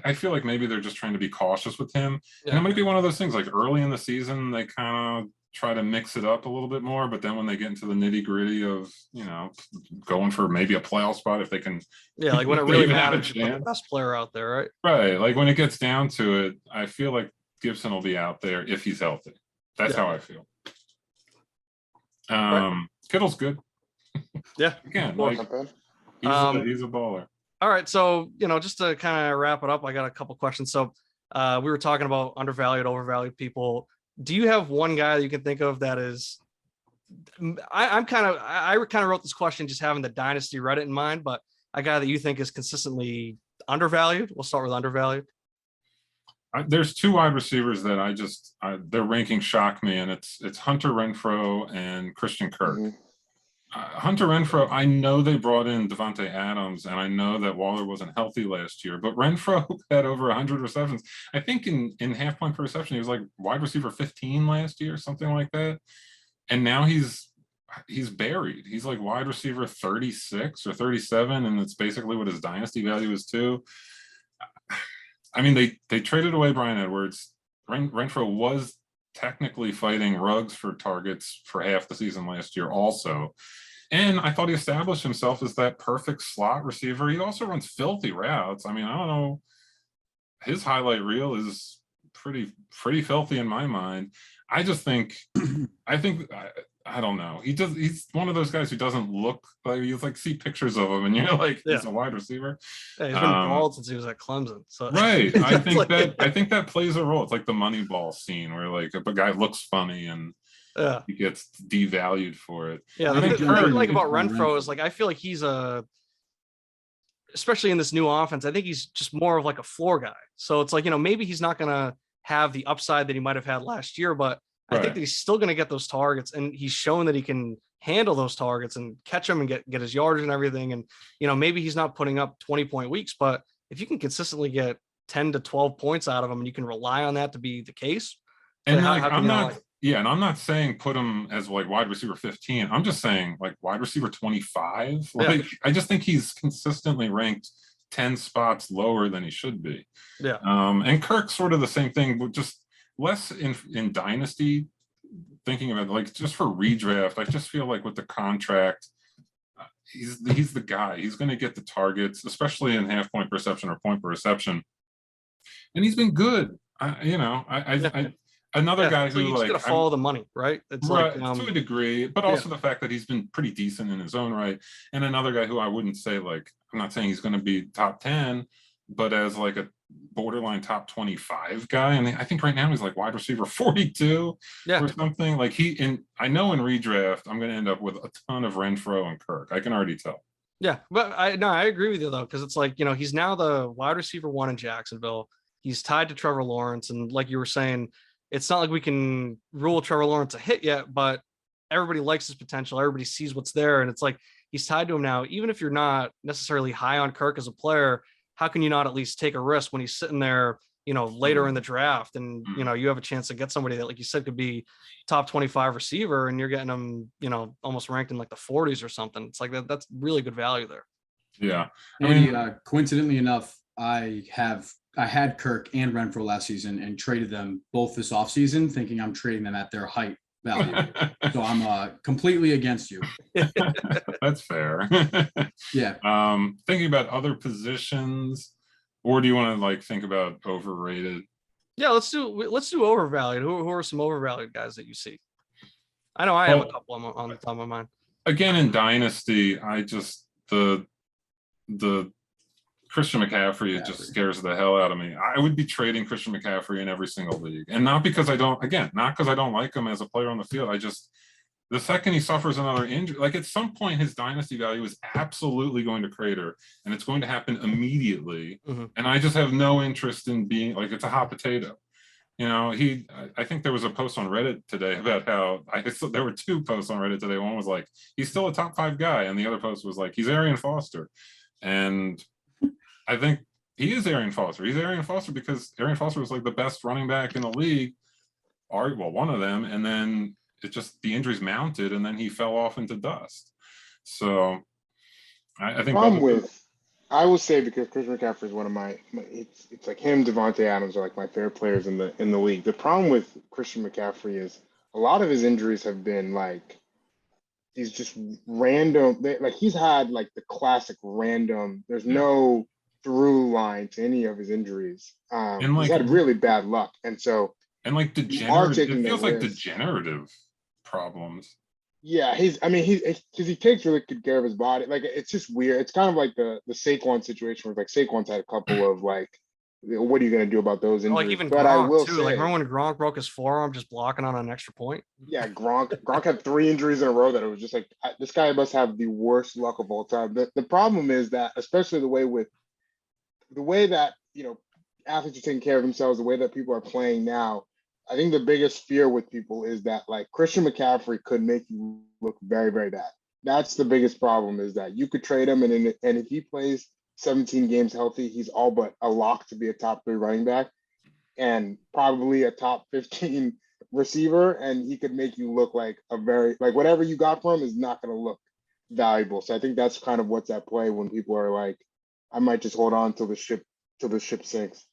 I feel like maybe they're just trying to be cautious with him. Yeah. And it might be one of those things like early in the season, they kind of try to mix it up a little bit more. But then when they get into the nitty gritty of, going for maybe a playoff spot, if they can. Yeah, like when it really matters, you put the best player out there, right? Right. Like when it gets down to it, I feel like Gibson will be out there if he's healthy. That's how I feel. Right. Kittle's good. Yeah. Again, like he's a baller. All right, so just to kind of wrap it up, I got a couple questions. So we were talking about undervalued, overvalued people. Do you have one guy that you can think of that is? I kind of wrote this question just having the Dynasty Reddit in mind, but a guy that you think is consistently undervalued. We'll start with undervalued. There's 2 wide receivers that their rankings shock me, and it's Hunter Renfrow and Christian Kirk. Mm-hmm. Hunter Renfrow, I know they brought in Devontae Adams, and I know that Waller wasn't healthy last year, but Renfrow had over 100 receptions. I think in half point per reception, he was like wide receiver 15 last year, something like that. And now he's buried. He's like wide receiver 36 or 37, and it's basically what his dynasty value is too. I mean, they traded away Bryan Edwards. Renfrow was technically fighting Ruggs for targets for half the season last year also. And I thought he established himself as that perfect slot receiver. He also runs filthy routes. I mean, I don't know. His highlight reel is pretty filthy in my mind. I just think, I don't know. He's one of those guys who doesn't look like, you like see pictures of him and you're like, he's a wide receiver. Yeah, he's been bald since he was at Clemson. So right. I think that plays a role. It's like the Moneyball scene where like if a guy looks funny and he gets devalued for it. Yeah, the thing I like about Renfro is like I feel like he's especially in this new offense, I think he's just more of like a floor guy. So it's like, maybe he's not gonna have the upside that he might have had last year, but I think that he's still gonna get those targets, and he's shown that he can handle those targets and catch them and get his yardage and everything. And maybe he's not putting up 20-point weeks, but if you can consistently get 10 to 12 points out of him and you can rely on that to be the case. And like, I'm not saying put him as like wide receiver 15. I'm just saying like wide receiver 25. Like I just think he's consistently ranked 10 spots lower than he should be. Yeah. And Kirk's sort of the same thing, but just less in dynasty. Thinking about like just for redraft, I just feel like with the contract, he's the guy. He's going to get the targets, especially in half point per reception or point per reception, and he's been good. Another guy who like gonna follow the money, right? It's right, like to a degree, but also the fact that he's been pretty decent in his own right. And another guy who I wouldn't say like, I'm not saying he's going to be top 10, but as like a borderline top 25 guy, and I think right now he's like wide receiver 42 or something. Like I know in redraft I'm going to end up with a ton of Renfro and Kirk. I can already tell. Yeah, but I agree with you though, because it's like he's now the wide receiver 1 in Jacksonville. He's tied to Trevor Lawrence, and like you were saying, it's not like we can rule Trevor Lawrence a hit yet, but everybody likes his potential. Everybody sees what's there, and it's like he's tied to him now. Even if you're not necessarily high on Kirk as a player, how can you not at least take a risk when he's sitting there, later in the draft, and you have a chance to get somebody that, like you said, could be top 25 receiver, and you're getting him, almost ranked in like the 40s or something. It's like that's really good value there. Yeah, I mean, coincidentally enough, I had Kirk and Renfro last season and traded them both this offseason, thinking I'm trading them at their height value. So I'm completely against you. That's fair. Yeah. Thinking about other positions, or do you want to like think about overrated? Yeah, let's do overvalued. Who are some overvalued guys that you see? I know I have a couple on the top of my mind. Again, in Dynasty, I just the Christian McCaffrey, it just scares the hell out of me. I would be trading Christian McCaffrey in every single league. And not because I don't like him as a player on the field. The second he suffers another injury, like at some point his dynasty value is absolutely going to crater, and it's going to happen immediately. Mm-hmm. And I just have no interest in being like, it's a hot potato. I think there was a post on Reddit today about how there were 2 posts on Reddit today. One was like, he's still a top 5 guy. And the other post was like, he's Arian Foster. And I think he is Arian Foster. He's Arian Foster because Arian Foster was like the best running back in the league, one of them, and then the injuries mounted, and then he fell off into dust. So I think I will say, because Christian McCaffrey is one of my it's like him, Devontae Adams are like my favorite players in the league. The problem with Christian McCaffrey is a lot of his injuries have been like these just random, like he's had like the classic random, there's no through line to any of his injuries. He's had really bad luck. And so like degenerative, it feels like degenerative problems. Yeah, because he takes really good care of his body. Like it's just weird. It's kind of like the Saquon situation where like Saquon's had a couple of like, what are you going to do about those injuries? Like even Gronk too. Like remember when Gronk broke his forearm just blocking on an extra point? Yeah, Gronk had 3 injuries in a row that it was just like, this guy must have the worst luck of all time. The problem is that, especially the way that athletes are taking care of themselves, the way that people are playing now, I think the biggest fear with people is that like Christian McCaffrey could make you look very, very bad. That's the biggest problem, is that you could trade him, and if he plays 17 games healthy, he's all but a lock to be a top 3 running back and probably a top 15 receiver, and he could make you look like whatever you got from him is not going to look valuable. So I think that's kind of what's at play when people are like, I might just hold on till the ship sinks.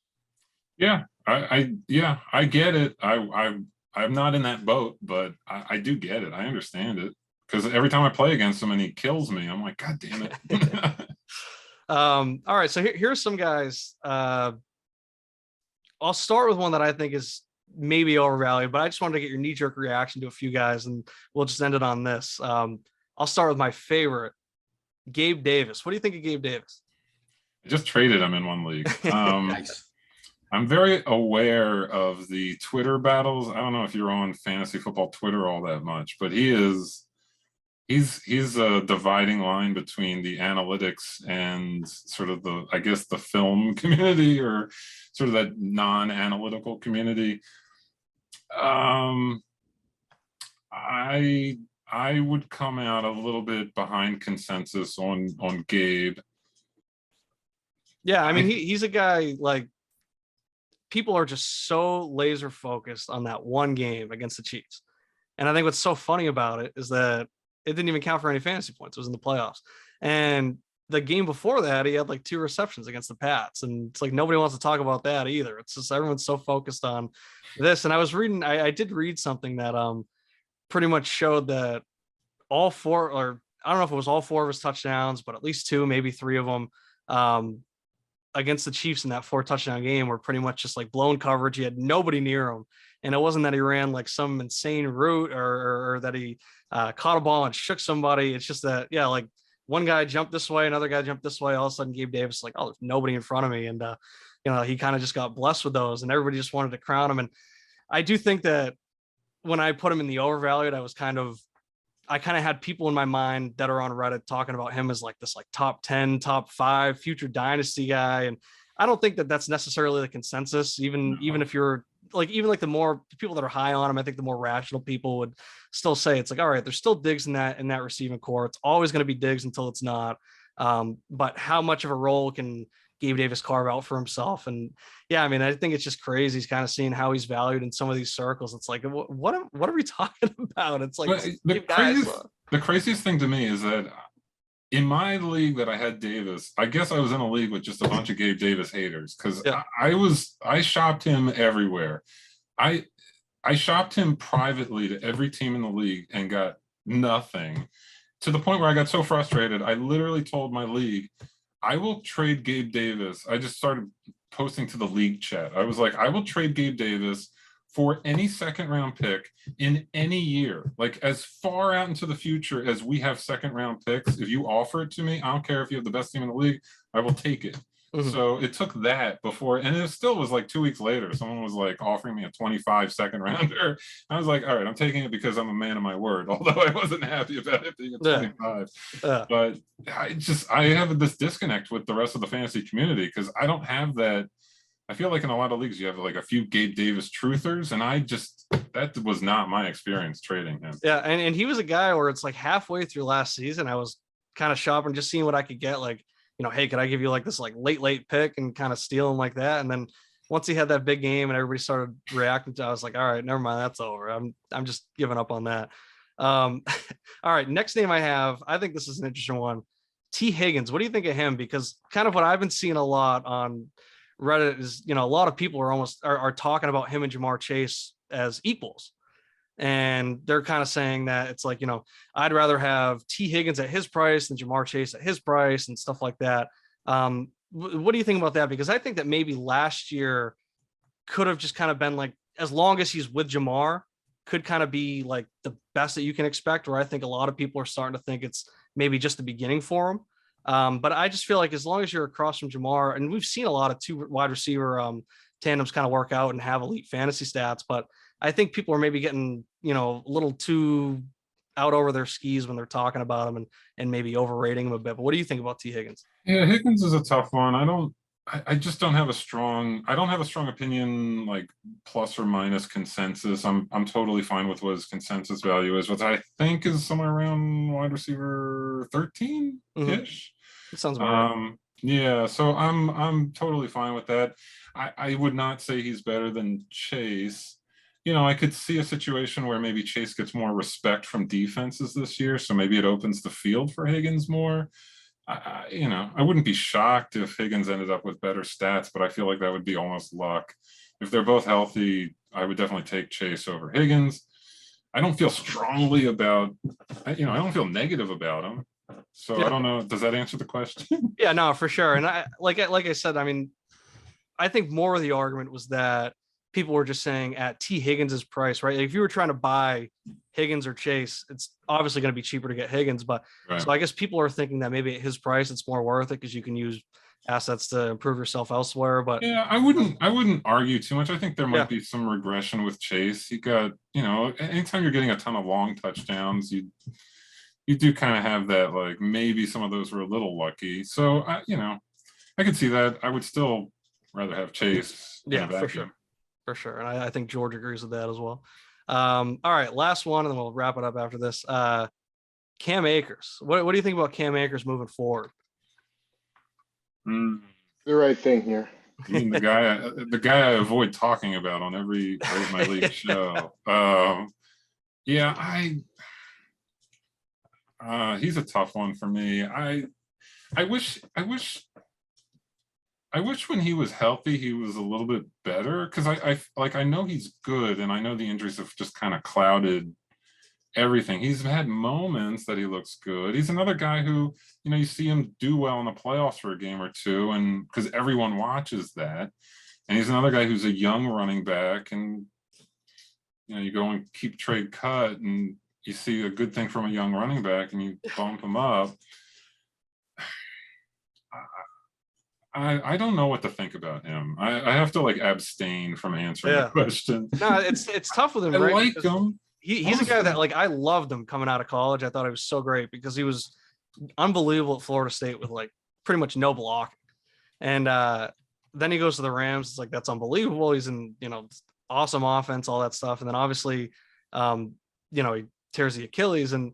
Yeah, I get it. I I'm not in that boat, but I do get it. I understand it because every time I play against him and he kills me, I'm like, God damn it. All right, so here's some guys. I'll start with one that I think is maybe overvalued, but I just wanted to get your knee-jerk reaction to a few guys, and we'll just end it on this. I'll start with my favorite, Gabe Davis. What do you think of Gabe Davis? I just traded him in one league. Nice. I'm very aware of the Twitter battles. I don't know if you're on fantasy football Twitter all that much, but he's a dividing line between the analytics and sort of the, I guess, the film community, or sort of that non-analytical community. I would come out a little bit behind consensus on Gabe. Yeah, I mean, he's a guy, like, people are just so laser focused on that one game against the Chiefs. And I think what's so funny about it is that it didn't even count for any fantasy points. It was in the playoffs. And the game before that, he had like 2 receptions against the Pats. And it's like, nobody wants to talk about that either. It's just, everyone's so focused on this. And I was reading, I did read something that pretty much showed that all 4, or I don't know if it was all 4 of his touchdowns, but at least 2, maybe 3 of them against the Chiefs in that 4 touchdown game were pretty much just like blown coverage. He had nobody near him. And it wasn't that he ran like some insane route or that he caught a ball and shook somebody. It's just that, yeah, like one guy jumped this way, another guy jumped this way. All of a sudden, Gabe Davis like, oh, there's nobody in front of me. And, he kind of just got blessed with those, and everybody just wanted to crown him. And I do think that when I put him in the overvalued, I kind of had people in my mind that are on Reddit talking about him as like this, like top 10, top 5 future dynasty guy. And I don't think that that's necessarily the consensus, even if you're like, even like the more people that are high on him, I think the more rational people would still say it's like, all right, there's still Diggs in that receiving core. It's always going to be Diggs until it's not. But how much of a role can Gabe Davis carve out for himself? And yeah, I mean, I think it's just crazy. He's kind of seeing how he's valued in some of these circles. It's like, what are we talking about? It's like, the craziest thing to me is that in my league that I had Davis, I guess I was in a league with just a bunch of Gabe Davis haters, because I shopped him everywhere. I shopped him privately to every team in the league and got nothing, to the point where I got so frustrated, I literally told my league, I will trade Gabe Davis. I just started posting to the league chat. I was like, I will trade Gabe Davis for any 2nd round pick in any year, like as far out into the future as we have 2nd round picks. If you offer it to me, I don't care if you have the best team in the league, I will take it. Mm-hmm. So it took that before, and it still was like 2 weeks later, someone was like offering me a 25 2nd rounder. I was like, all right, I'm taking it because I'm a man of my word, although I wasn't happy about it being a 25. But I have this disconnect with the rest of the fantasy community, because I don't have that. I feel like in a lot of leagues you have like a few Gabe Davis truthers, and that was not my experience trading him. Yeah, and he was a guy where it's like halfway through last season, I was kind of shopping, just seeing what I could get, like, hey, could I give you like this like late pick and kind of steal him like that? And then once he had that big game and everybody started reacting to it, I was like, all right, never mind, that's over. I'm just giving up on that. All right, next name I have, I think this is an interesting one. T. Higgins. What do you think of him? Because kind of what I've been seeing a lot on Reddit is, a lot of people are talking about him and Jamar Chase as equals. And they're kind of saying that it's like, I'd rather have T. Higgins at his price than Jamar Chase at his price and stuff like that. What do you think about that? Because I think that maybe last year could have just kind of been like, as long as he's with Jamar, could kind of be like the best that you can expect, where I think a lot of people are starting to think it's maybe just the beginning for him. But I just feel like as long as you're across from Jamar, and we've seen a lot of 2 wide receiver tandems kind of work out and have elite fantasy stats, but I think people are maybe getting, a little too out over their skis when they're talking about him and maybe overrating him a bit. But what do you think about T. Higgins? Yeah, Higgins is a tough one. I just don't have a strong opinion, like plus or minus consensus. I'm totally fine with what his consensus value is, which I think is somewhere around wide receiver 13-ish. Mm-hmm. It sounds about right. Yeah, so I'm totally fine with that. I would not say he's better than Chase. I could see a situation where maybe Chase gets more respect from defenses this year, so maybe it opens the field for Higgins more. I wouldn't be shocked if Higgins ended up with better stats, but I feel like that would be almost luck. if they're both healthy, I would definitely take Chase over Higgins. I don't feel strongly about, I don't feel negative about him. So I don't know. Does that answer the question? Yeah, no, for sure. And like I said, I mean, I think more of the argument was that people were just saying at T Higgins's price, right? Like if you were trying to buy Higgins or Chase, it's obviously going to be cheaper to get Higgins. But Right. so I guess people are thinking that maybe at his price, it's more worth it because you can use assets to improve yourself elsewhere. But Yeah, I wouldn't argue too much. I think there might Yeah. be some regression with Chase. He got, anytime you're getting a ton of long touchdowns, you do kind of have that, like maybe some of those were a little lucky. So I could see that. I would still rather have Chase in a yeah, for vacuum. sure. For sure. And I think George agrees with that as well. All right, last one, and then we'll wrap it up after this. Cam Akers. What do you think about Cam Akers moving forward? Mm. The right thing here. I mean, the guy I avoid talking about on every Rate My League show. Yeah, he's a tough one for me. I wish when he was healthy, he was a little bit better, because I know he's good, and I know the injuries have just kind of clouded everything. He's had moments that he looks good. He's another guy who, you see him do well in the playoffs for a game or two, and because everyone watches that. And he's another guy who's a young running back, and you go and keep trade cut, and you see a good thing from a young running back, and you bump him up. I don't know what to think about him. I have to abstain from answering the question. No, it's tough with him. I right? like Because him. he's a guy that I loved him coming out of college. I thought he was so great because he was unbelievable at Florida State with pretty much no blocking. And then he goes to the Rams. It's that's unbelievable. He's in, awesome offense, all that stuff. And then obviously, he tears the Achilles. And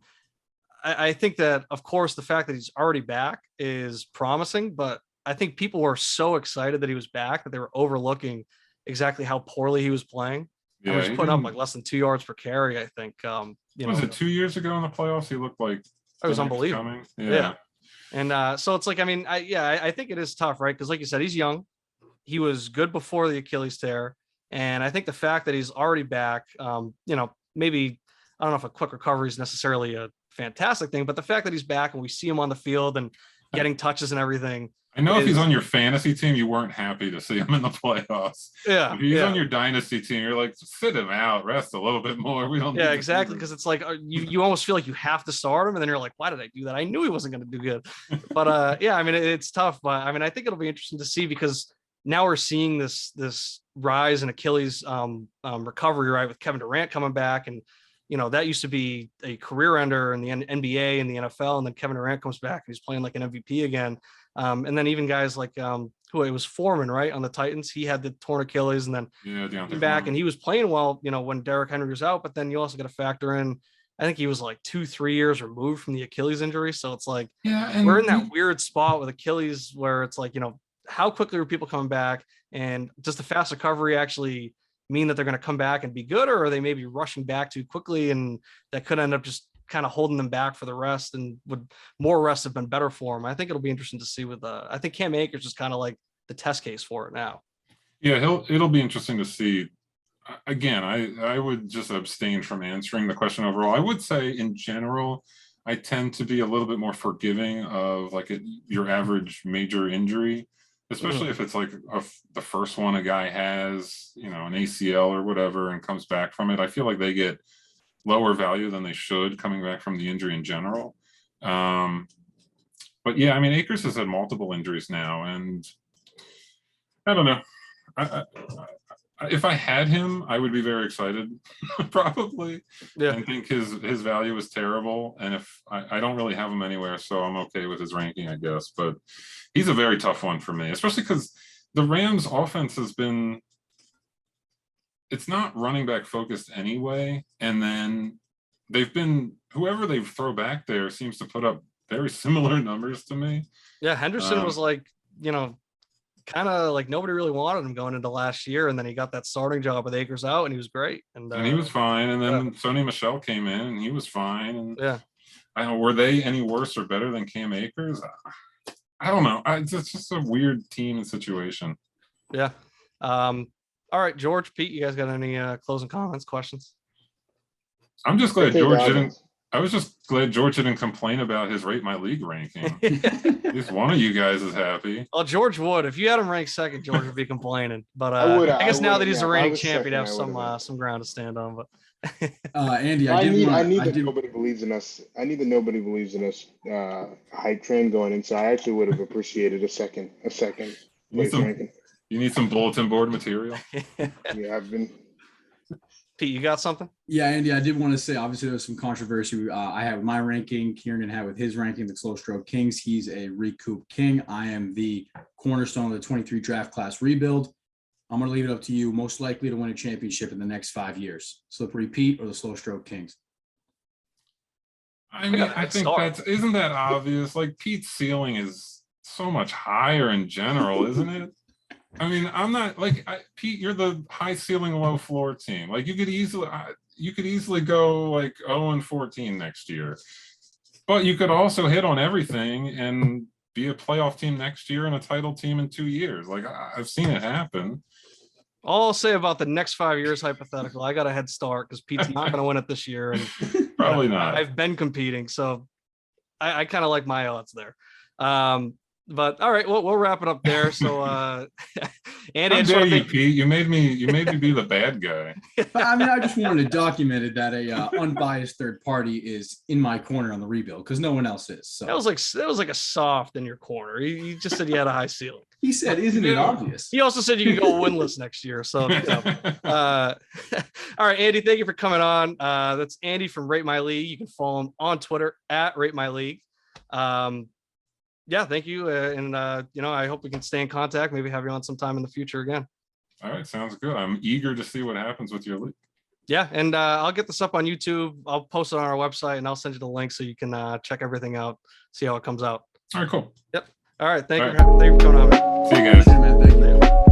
I think that, of course, the fact that he's already back is promising, but I think people were so excited that he was back that they were overlooking exactly how poorly he was playing. Yeah, I was he putting up didn't- less than 2 yards per carry, I think. Was it 2 years ago in the playoffs? He looked like it was the next unbelievable. coming. Yeah. And so it's I think it is tough, right? Because like you said, he's young. He was good before the Achilles tear. And I think the fact that he's already back, maybe, I don't know if a quick recovery is necessarily a fantastic thing, but the fact that he's back and we see him on the field and getting touches and everything. I know if he's on your fantasy team, you weren't happy to see him in the playoffs. Yeah. If he's on your dynasty team, you're like, sit him out, rest a little bit more. We don't. Yeah, exactly. Because it's you almost feel like you have to start him, and then you're like, why did I do that? I knew he wasn't going to do good. But yeah, I mean, it's tough. But I mean, I think it'll be interesting to see because now we're seeing this rise in Achilles recovery, right? With Kevin Durant coming back, and that used to be a career ender in the NBA and the NFL, and then Kevin Durant comes back and he's playing like an MVP again. And then even guys like who it was Foreman, right, on the Titans, he had the torn Achilles, and then came back and he was playing well, when Derrick Henry was out. But then you also got to factor in, I think he was 2-3 years removed from the Achilles injury, so it's we're in that weird spot with Achilles where it's how quickly are people coming back, and does the fast recovery actually mean that they're going to come back and be good, or are they maybe rushing back too quickly, and that could end up just kind of holding them back for the rest, and would more rest have been better for them? I think it'll be interesting to see with I think Cam Akers is kind of the test case for it now. Yeah, it'll be interesting to see. Again, I would just abstain from answering the question overall. I would say in general, I tend to be a little bit more forgiving of your average major injury, especially if it's the first one a guy has, an ACL or whatever, and comes back from it. I feel like they get lower value than they should coming back from the injury in general. But yeah, I mean, Akers has had multiple injuries now, and I don't know. If I had him, I would be very excited, probably, and think his value is terrible. And if I don't really have him anywhere, so I'm okay with his ranking, I guess. But he's a very tough one for me, especially because the Rams' offense has been, it's not running back focused anyway. And then whoever they throw back there seems to put up very similar numbers to me. Yeah, Henderson was kind of nobody really wanted him going into last year, and then he got that starting job with Akers out, and he was great. And he was fine. And then Sony Michel came in, and he was fine. And I don't know, were they any worse or better than Cam Akers? I don't know. It's just a weird team and situation. Yeah. All All right, George, Pete, you guys got any closing comments, questions? I'm just glad Okay, George guys. didn't. I was just glad George didn't complain about his Rate My League ranking. At least one of you guys is happy. Well, George would. If you had him ranked second, George would be complaining. But I would. I guess now that would, he's yeah, a if I reigning was champ, he'd second, have I would've been. some ground to stand on. But Andy, I need I that did. nobody believes in us. I need that nobody believes in us. Hype train going, and so I actually would have appreciated a second You need place some. ranking. You need some bulletin board material. Yeah, I've been. Pete, you got something? Yeah, Andy, I did want to say, obviously, there's some controversy. I have my ranking. Kieran had with his ranking, the Slow Stroke Kings. He's a recoup king. I am the cornerstone of the 23 draft class rebuild. I'm going to leave it up to you. Most likely to win a championship in the next 5 years. Slippery Pete or the Slow Stroke Kings? I mean, I think isn't that obvious? Like Pete's ceiling is so much higher in general, isn't it? I mean, I'm not like Pete. You're the high ceiling, low floor team. Like you could easily go like 0-14 next year, but you could also hit on everything and be a playoff team next year and a title team in 2 years. Like I've seen it happen. All I'll say about the next 5 years, hypothetical, I got a head start because Pete's not going to win it this year, and Probably not. I've been competing, so I kind of like my odds there. But all right, we'll wrap it up there. So, Andy, How dare you, Pete? You made me be the bad guy. I mean, I just wanted to document it that a unbiased third party is in my corner on the rebuild because no one else is. So that was like a soft in your corner. You just said you had a high ceiling. he said, "Isn't it obvious?" He also said you could go winless next year. So, all right, Andy, thank you for coming on. That's Andy from Rate My League. You can follow him on Twitter at Rate My League. Yeah, thank you. And I hope we can stay in contact, maybe have you on sometime in the future again. All right, sounds good. I'm eager to see what happens with your league. Yeah, and I'll get this up on YouTube. I'll post it on our website, and I'll send you the link so you can check everything out, see how it comes out. All right, cool. Yep. All right. Thank you for coming on. See you guys. Man, thank you.